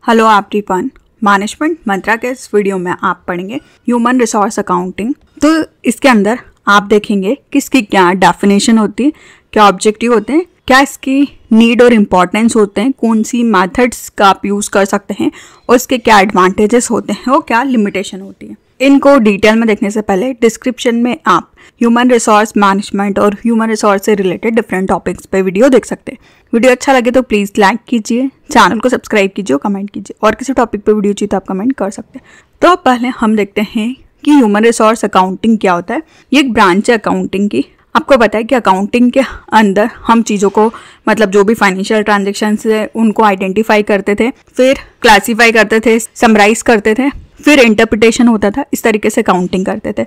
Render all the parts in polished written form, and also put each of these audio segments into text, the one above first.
Hello everyone, management मंत्रा के इस video में आप पढ़ेंगे ह्यूमन रिसोर्स अकाउंटिंग। तो इसके अंदर आप देखेंगे कि इसकी क्या डेफिनेशन होती है, क्या ऑब्जेक्टिव होते हैं, क्या इसकी नीड और इम्पॉर्टेंस होते हैं, कौन सी मेथड्स का आप यूज़ कर सकते हैं और इसके क्या एडवांटेजेस होते हैं और क्या लिमिटेशन होती है। इनको डिटेल में देखने से पहले डिस्क्रिप्शन में आप ह्यूमन रिसोर्स मैनेजमेंट और ह्यूमन रिसोर्स से रिलेटेड डिफरेंट टॉपिक्स पे वीडियो देख सकते हैं। वीडियो अच्छा लगे तो प्लीज़ लाइक कीजिए, चैनल को सब्सक्राइब कीजिए और कमेंट कीजिए, और किसी टॉपिक पे वीडियो चाहिए तो आप कमेंट कर सकते हैं। तो अब पहले हम देखते हैं कि ह्यूमन रिसोर्स अकाउंटिंग क्या होता है। ये एक ब्रांच है अकाउंटिंग की। आपको पता है कि अकाउंटिंग के अंदर हम चीज़ों को मतलब जो भी फाइनेंशियल ट्रांजेक्शन्स है उनको आइडेंटिफाई करते थे, फिर क्लासीफाई करते थे, समराइज करते थे, फिर इंटरप्रिटेशन होता था। इस तरीके से काउंटिंग करते थे।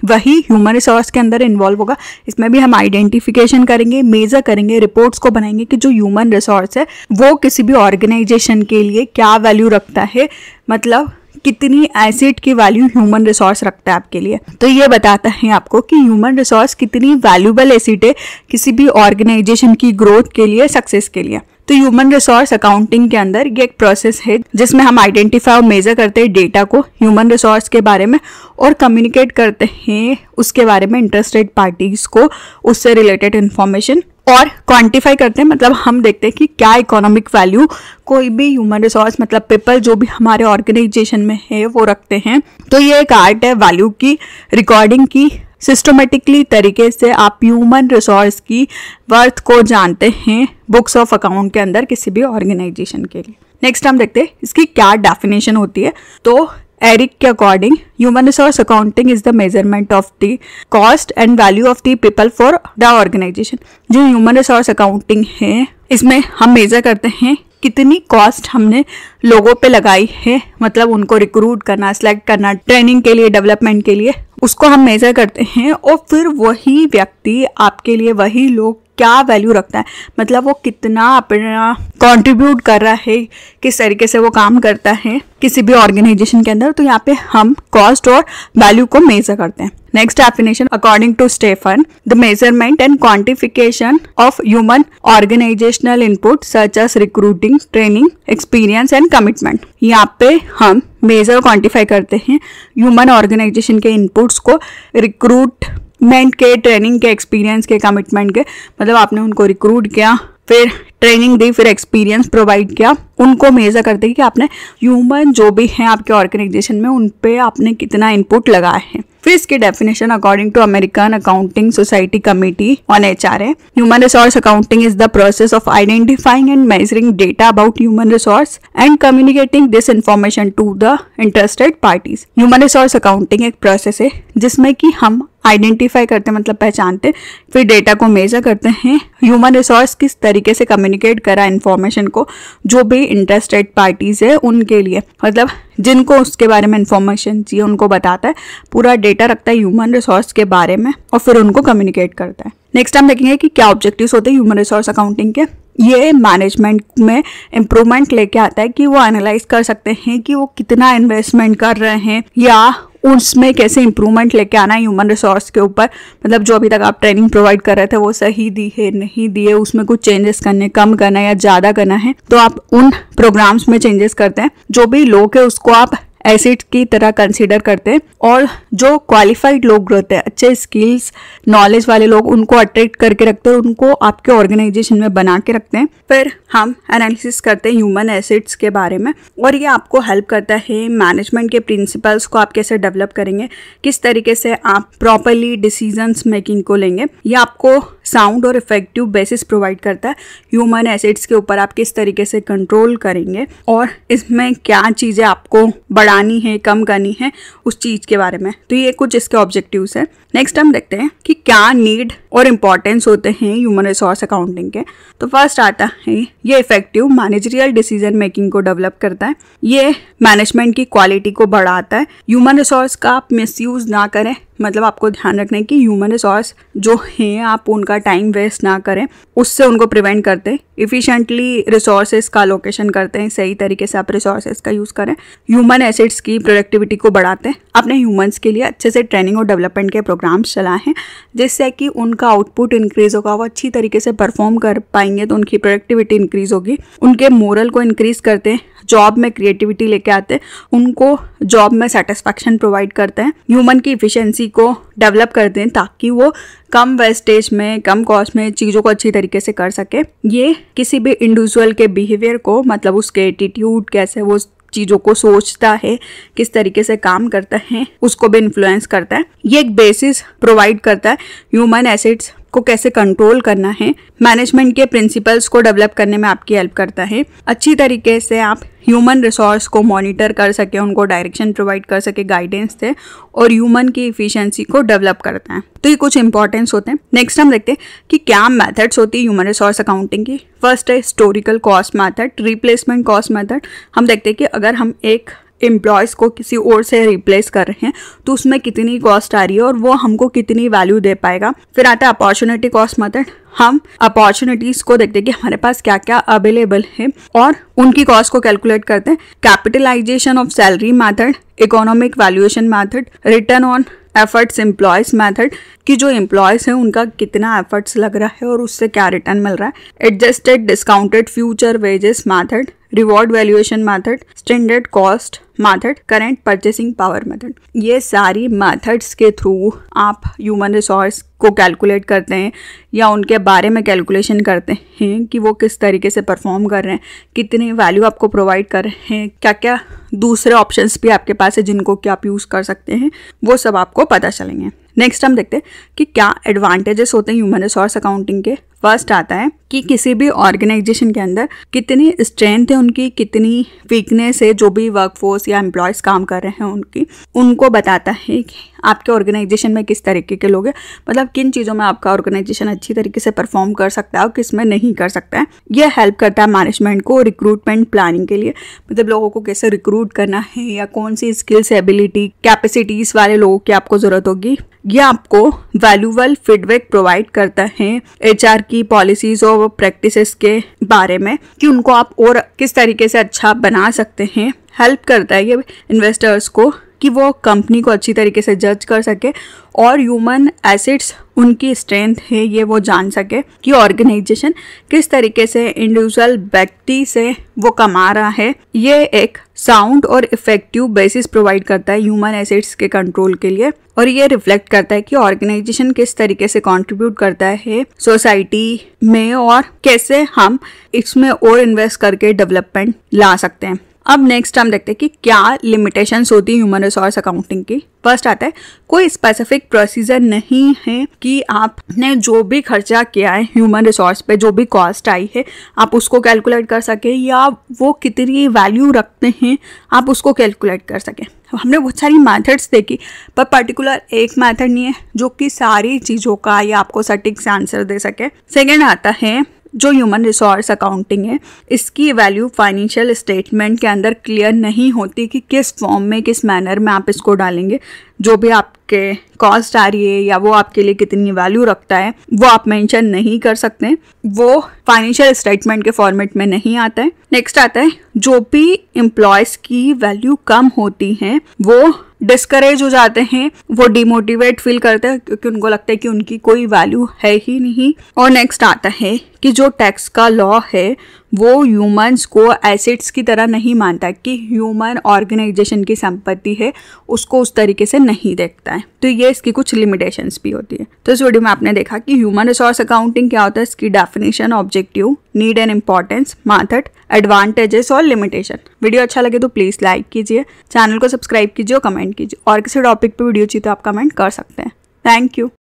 वही ह्यूमन रिसोर्स के अंदर इन्वॉल्व होगा। इसमें भी हम आइडेंटिफिकेशन करेंगे, मेजर करेंगे, रिपोर्ट्स को बनाएंगे कि जो ह्यूमन रिसोर्स है वो किसी भी ऑर्गेनाइजेशन के लिए क्या वैल्यू रखता है, मतलब कितनी एसेट की वैल्यू ह्यूमन रिसोर्स रखता है आपके लिए। तो ये बताता है आपको कि ह्यूमन रिसोर्स कितनी वैल्यूबल एसेट है किसी भी ऑर्गेनाइजेशन की ग्रोथ के लिए, सक्सेस के लिए। तो ह्यूमन रिसोर्स अकाउंटिंग के अंदर ये एक प्रोसेस है जिसमें हम आइडेंटिफाई और मेजर करते हैं डेटा को ह्यूमन रिसोर्स के बारे में और कम्युनिकेट करते हैं उसके बारे में इंटरेस्टेड पार्टीज को, उससे रिलेटेड इन्फॉर्मेशन, और क्वांटिफाई करते हैं। मतलब हम देखते हैं कि क्या इकोनॉमिक वैल्यू कोई भी ह्यूमन रिसोर्स मतलब पीपल जो भी हमारे ऑर्गेनाइजेशन में है वो रखते हैं। तो ये एक आर्ट है वैल्यू की रिकॉर्डिंग की। सिस्टमेटिकली तरीके से आप ह्यूमन रिसोर्स की वर्थ को जानते हैं बुक्स ऑफ अकाउंट के अंदर किसी भी ऑर्गेनाइजेशन के लिए। नेक्स्ट हम देखते हैं इसकी क्या डेफिनेशन होती है। तो एरिक के according human resource accounting is the measurement of the cost and value of the people for the organisation. जो ह्यूमन रिसोर्स अकाउंटिंग है इसमें हम मेजर करते हैं कितनी कॉस्ट हमने लोगों पे लगाई है, मतलब उनको रिक्रूट करना, सिलेक्ट करना, ट्रेनिंग के लिए, डेवलपमेंट के लिए, उसको हम मेजर करते हैं। और फिर वही व्यक्ति आपके लिए, वही लोग क्या वैल्यू रखता है, मतलब वो कितना अपना कंट्रीब्यूट कर रहा है, किस तरीके से वो काम करता है किसी भी ऑर्गेनाइजेशन के अंदर। तो यहाँ पे हम कॉस्ट और वैल्यू को मेजर करते हैं। Next definition according to Stephen, the measurement and quantification of human organisational input such as recruiting, training, experience and commitment. यहाँ पे हम मेजर क्वांटिफाई करते हैं ह्यूमन ऑर्गेनाइजेशन के इनपुट्स को, रिक्रूटमेंट के, ट्रेनिंग के, एक्सपीरियंस के, कमिटमेंट के, मतलब आपने उनको रिक्रूट किया, फिर ट्रेनिंग दी, फिर एक्सपीरियंस प्रोवाइड किया, उनको मेजर करते हैं कि आपने ह्यूमन जो भी हैं आपके ऑर्गेनाइजेशन में उन पे आपने कितना इनपुट लगाया है। फिर इसकी definition according to American accounting society committee on HRA, human resource accounting is the process of identifying and measuring data about human resource and communicating this information to the interested parties. Human resource accounting एक process है जिसमें कि हम identify करते हैं, मतलब पहचानते, फिर डेटा को मेजर करते हैं, ह्यूमन रिसोर्स किस तरीके से कम्युनिकेट करा इन्फॉर्मेशन को जो भी इंटरेस्टेड पार्टीज है उनके लिए, मतलब जिनको उसके बारे में इंफॉर्मेशन चाहिए उनको बताता है, पूरा डेटा रखता है ह्यूमन रिसोर्स के बारे में और फिर उनको कम्युनिकेट करता है। नेक्स्ट हम देखेंगे कि क्या ऑब्जेक्टिव्स होते हैं ह्यूमन रिसोर्स अकाउंटिंग के। ये मैनेजमेंट में इम्प्रूवमेंट लेके आता है कि वो एनालाइज कर सकते हैं कि वो कितना इन्वेस्टमेंट कर रहे हैं या उसमें कैसे इंप्रूवमेंट लेके आना है ह्यूमन रिसोर्स के ऊपर, मतलब जो अभी तक आप ट्रेनिंग प्रोवाइड कर रहे थे वो सही दी है, नहीं दी है, उसमें कुछ चेंजेस करने, कम करना है या ज़्यादा करना है, तो आप उन प्रोग्राम्स में चेंजेस करते हैं। जो भी लोग है उसको आप एसेट की तरह कंसीडर करते हैं और जो क्वालिफाइड लोग रहते हैं, अच्छे स्किल्स नॉलेज वाले लोग, उनको अट्रैक्ट करके रखते हैं, उनको आपके ऑर्गेनाइजेशन में बना के रखते हैं। फिर हम एनालिसिस करते हैं ह्यूमन एसेट्स के बारे में और ये आपको हेल्प करता है मैनेजमेंट के प्रिंसिपल्स को आप कैसे डेवलप करेंगे, किस तरीके से आप प्रॉपरली डिसीजंस मेकिंग को लेंगे। ये आपको साउंड और इफेक्टिव बेसिस प्रोवाइड करता है ह्यूमन एसेट्स के ऊपर आप किस तरीके से कंट्रोल करेंगे और इसमें क्या चीज़ें आपको बढ़ानी है, कम करनी है, उस चीज़ के बारे में। तो ये कुछ इसके ऑब्जेक्टिव्स हैं। नेक्स्ट हम देखते हैं कि क्या नीड और इम्पॉर्टेंस होते हैं ह्यूमन रिसोर्स अकाउंटिंग के। तो फर्स्ट आता है ये इफेक्टिव मैनेजरियल डिसीजन मेकिंग को डेवलप करता है, ये मैनेजमेंट की क्वालिटी को बढ़ाता है, ह्यूमन रिसोर्स का आप मिसयूज ना करें, मतलब आपको ध्यान रखना है कि ह्यूमन रिसोर्स जो हैं आप उनका टाइम वेस्ट ना करें, उससे उनको प्रिवेंट करते हैं, इफ़िशिएंटली रिसोर्सेज का लोकेशन करते हैं, सही तरीके से आप रिसोर्सेज का यूज़ करें, ह्यूमन एसेट्स की प्रोडक्टिविटी को बढ़ाते हैं, अपने ह्यूमंस के लिए अच्छे से ट्रेनिंग और डेवलपमेंट के प्रोग्राम्स चलाएं हैं जिससे कि उनका आउटपुट इंक्रीज़ होगा, वो अच्छी तरीके से परफॉर्म कर पाएंगे तो उनकी प्रोडक्टिविटी इंक्रीज़ होगी, उनके मोरल को इंक्रीज़ करते हैं, जॉब में क्रिएटिविटी लेके आते हैं, उनको जॉब में सेटिस्फैक्शन प्रोवाइड करते हैं, ह्यूमन की इफिशिएंसी को डेवलप करते हैं ताकि वो कम वेस्टेज में, कम कॉस्ट में चीज़ों को अच्छी तरीके से कर सके। ये किसी भी इंडिविजुअल के बिहेवियर को, मतलब उसके एटीट्यूड, कैसे वो चीज़ों को सोचता है, किस तरीके से काम करता है, उसको भी इन्फ्लुएंस करता है। ये एक बेसिस प्रोवाइड करता है ह्यूमन एसेट्स को कैसे कंट्रोल करना है, मैनेजमेंट के प्रिंसिपल्स को डेवलप करने में आपकी हेल्प करता है। अच्छी तरीके से आप ह्यूमन रिसोर्स को मॉनिटर कर सके, उनको डायरेक्शन प्रोवाइड कर सके, गाइडेंस दे, और ह्यूमन की इफिशिएंसी को डेवलप करता है। तो ये कुछ इंपॉर्टेंस होते हैं। नेक्स्ट हम देखते हैं कि क्या मेथड्स होती है ह्यूमन रिसोर्स अकाउंटिंग की। फर्स्ट है historical cost method, replacement cost method. हम देखते हैं कि अगर हम एक एम्प्लॉयज़ को किसी और से रिप्लेस कर रहे हैं तो उसमें कितनी कॉस्ट आ रही है और वो हमको कितनी वैल्यू दे पाएगा। फिर आता है अपॉर्चुनिटी कॉस्ट मेथड। हम अपॉर्चुनिटीज़ को देखते हैं कि हमारे पास क्या क्या अवेलेबल है और उनकी कॉस्ट को कैलकुलेट करते हैं। Capitalisation of salary method, economic valuation method, return on efforts employees method कि जो एम्प्लॉयज़ हैं उनका कितना एफर्ट्स लग रहा है और उससे क्या रिटर्न मिल रहा है। Adjusted discounted future wages method, reward valuation method, standard cost method, current purchasing power method. ये सारी मेथड्स के थ्रू आप ह्यूमन रिसोर्स को कैलकुलेट करते हैं या उनके बारे में कैलकुलेशन करते हैं कि वो किस तरीके से परफॉर्म कर रहे हैं, कितनी वैल्यू आपको प्रोवाइड कर रहे हैं, क्या क्या दूसरे ऑप्शंस भी आपके पास है जिनको कि आप यूज़ कर सकते हैं, वो सब आपको पता चलेंगे। नेक्स्ट हम देखते हैं कि क्या एडवांटेजेस होते हैं ह्यूमन रिसोर्स अकाउंटिंग के। फर्स्ट आता है कि किसी भी ऑर्गेनाइजेशन के अंदर कितनी स्ट्रेंथ है उनकी, कितनी वीकनेस है, जो भी वर्कफोर्स या एम्प्लॉयज़ काम कर रहे हैं उनकी, उनको बताता है कि आपके ऑर्गेनाइजेशन में किस तरीके के लोग हैं, मतलब किन चीज़ों में आपका ऑर्गेनाइजेशन अच्छी तरीके से परफॉर्म कर सकता है और किस में नहीं कर सकता है। यह हेल्प करता है मैनेजमेंट को रिक्रूटमेंट प्लानिंग के लिए, मतलब लोगों को कैसे रिक्रूट करना है या कौन सी स्किल्स, एबिलिटी, कैपेसिटीज़ वाले लोगों की आपको ज़रूरत होगी। यह आपको वैल्यूबल फीडबैक प्रोवाइड करता है एचआर की पॉलिसीज और प्रैक्टिसेस के बारे में कि उनको आप और किस तरीके से अच्छा बना सकते हैं। हेल्प करता है ये इन्वेस्टर्स को कि वो कंपनी को अच्छी तरीके से जज कर सके और ह्यूमन एसेट्स उनकी स्ट्रेंथ है ये वो जान सके कि ऑर्गेनाइजेशन किस तरीके से इंडिविजुअल व्यक्ति से वो कमा रहा है। ये एक साउंड और इफेक्टिव बेसिस प्रोवाइड करता है ह्यूमन एसेट्स के कंट्रोल के लिए, और ये रिफ्लेक्ट करता है कि ऑर्गेनाइजेशन किस तरीके से कंट्रीब्यूट करता है सोसाइटी में और कैसे हम इसमें और इन्वेस्ट करके डेवलपमेंट ला सकते हैं। अब नेक्स्ट हम देखते हैं कि क्या लिमिटेशंस होती है ह्यूमन रिसोर्स अकाउंटिंग की। फर्स्ट आता है कोई स्पेसिफिक प्रोसीजर नहीं है कि आपने जो भी खर्चा किया है ह्यूमन रिसोर्स पे, जो भी कॉस्ट आई है, आप उसको कैलकुलेट कर सके या वो कितनी वैल्यू रखते हैं आप उसको कैलकुलेट कर सकें। हमने बहुत सारी मेथड्स देखी पर पर्टिकुलर एक मेथड नहीं है जो कि सारी चीज़ों का या आपको सटीक से आंसर दे सके। सेकेंड आता है जो ह्यूमन रिसोर्स अकाउंटिंग है, इसकी वैल्यू फाइनेंशियल स्टेटमेंट के अंदर क्लियर नहीं होती कि किस फॉर्म में, किस मैनर में आप इसको डालेंगे। जो भी आपके कॉस्ट आ रही है या वो आपके लिए कितनी वैल्यू रखता है वो आप मेंशन नहीं कर सकते, वो फाइनेंशियल स्टेटमेंट के फॉर्मेट में नहीं आता है। नेक्स्ट आता है जो भी एम्प्लॉयज़ की वैल्यू कम होती है वो डिस्करेज हो जाते हैं, वो डिमोटिवेट फील करते हैं क्योंकि उनको लगता है कि उनकी कोई वैल्यू है ही नहीं। और नेक्स्ट आता है कि जो टैक्स का लॉ है वो ह्यूमंस को एसेट्स की तरह नहीं मानता कि ह्यूमन ऑर्गेनाइजेशन की संपत्ति है, उसको उस तरीके से नहीं देखता है। तो ये इसकी कुछ लिमिटेशंस भी होती है। तो इस वीडियो में आपने देखा कि ह्यूमन रिसोर्स अकाउंटिंग क्या होता है, इसकी definition, objective, need and importance, method, advantages और लिमिटेशन। वीडियो अच्छा लगे तो प्लीज़ लाइक कीजिए, चैनल को सब्सक्राइब कीजिए और कमेंट कीजिए, और किसी टॉपिक पे वीडियो चाहिए तो आप कमेंट कर सकते हैं। Thank you.